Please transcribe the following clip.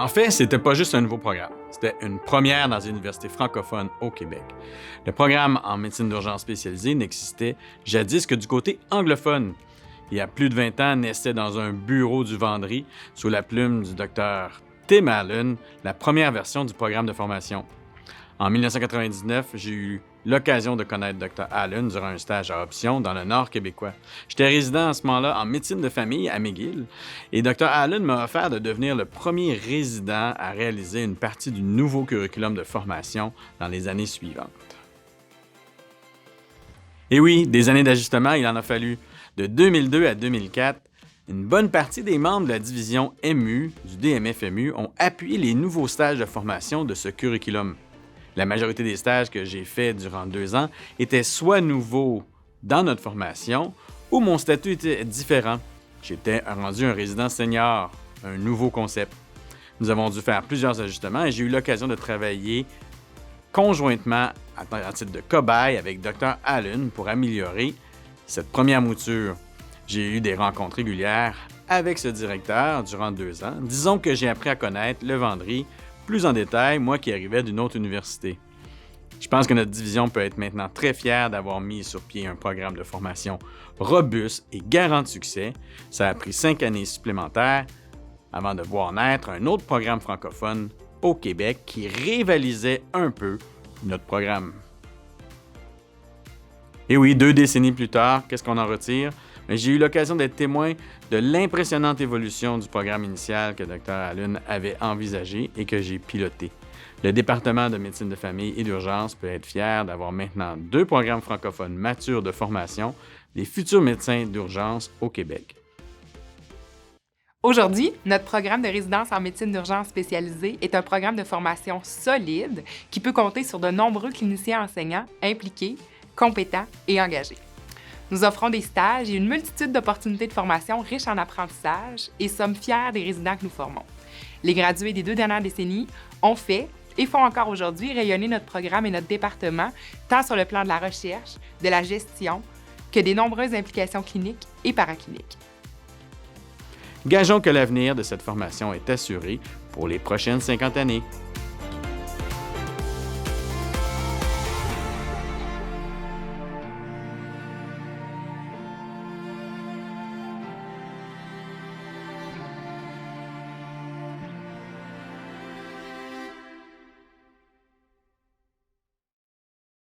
En fait, c'était pas juste un nouveau programme. C'était une première dans une université francophone au Québec. Le programme en médecine d'urgence spécialisée n'existait jadis que du côté anglophone. Il y a plus de 20 ans, naissait dans un bureau du Vendry, sous la plume du docteur Tim Allen, la première version du programme de formation. En 1999, j'ai eu l'occasion de connaître Dr. Allen durant un stage à Option dans le Nord québécois. J'étais résident à ce moment-là en médecine de famille à McGill et Dr. Allen m'a offert de devenir le premier résident à réaliser une partie du nouveau curriculum de formation dans les années suivantes. Et oui, des années d'ajustement, il en a fallu. De 2002 à 2004, une bonne partie des membres de la division MU du DMFMU ont appuyé les nouveaux stages de formation de ce curriculum. La majorité des stages que j'ai faits durant 2 ans étaient soit nouveaux dans notre formation ou mon statut était différent. J'étais rendu un résident senior, un nouveau concept. Nous avons dû faire plusieurs ajustements et j'ai eu l'occasion de travailler conjointement en titre de cobaye avec Dr. Allen pour améliorer cette première mouture. J'ai eu des rencontres régulières avec ce directeur durant 2 ans. Disons que j'ai appris à connaître le Vendry plus en détail, moi qui arrivais d'une autre université. Je pense que notre division peut être maintenant très fière d'avoir mis sur pied un programme de formation robuste et garant de succès. Ça a pris 5 années supplémentaires avant de voir naître un autre programme francophone au Québec qui rivalisait un peu notre programme. Et oui, 2 décennies plus tard, qu'est-ce qu'on en retire? J'ai eu l'occasion d'être témoin de l'impressionnante évolution du programme initial que Dr. Allen avait envisagé et que j'ai piloté. Le département de médecine de famille et d'urgence peut être fier d'avoir maintenant 2 programmes francophones matures de formation des futurs médecins d'urgence au Québec. Aujourd'hui, notre programme de résidence en médecine d'urgence spécialisée est un programme de formation solide qui peut compter sur de nombreux cliniciens enseignants impliqués, compétents et engagés. Nous offrons des stages et une multitude d'opportunités de formation riches en apprentissage et sommes fiers des résidents que nous formons. Les gradués des 2 dernières décennies ont fait et font encore aujourd'hui rayonner notre programme et notre département, tant sur le plan de la recherche, de la gestion, que des nombreuses implications cliniques et paracliniques. Gageons que l'avenir de cette formation est assuré pour les prochaines 50 années.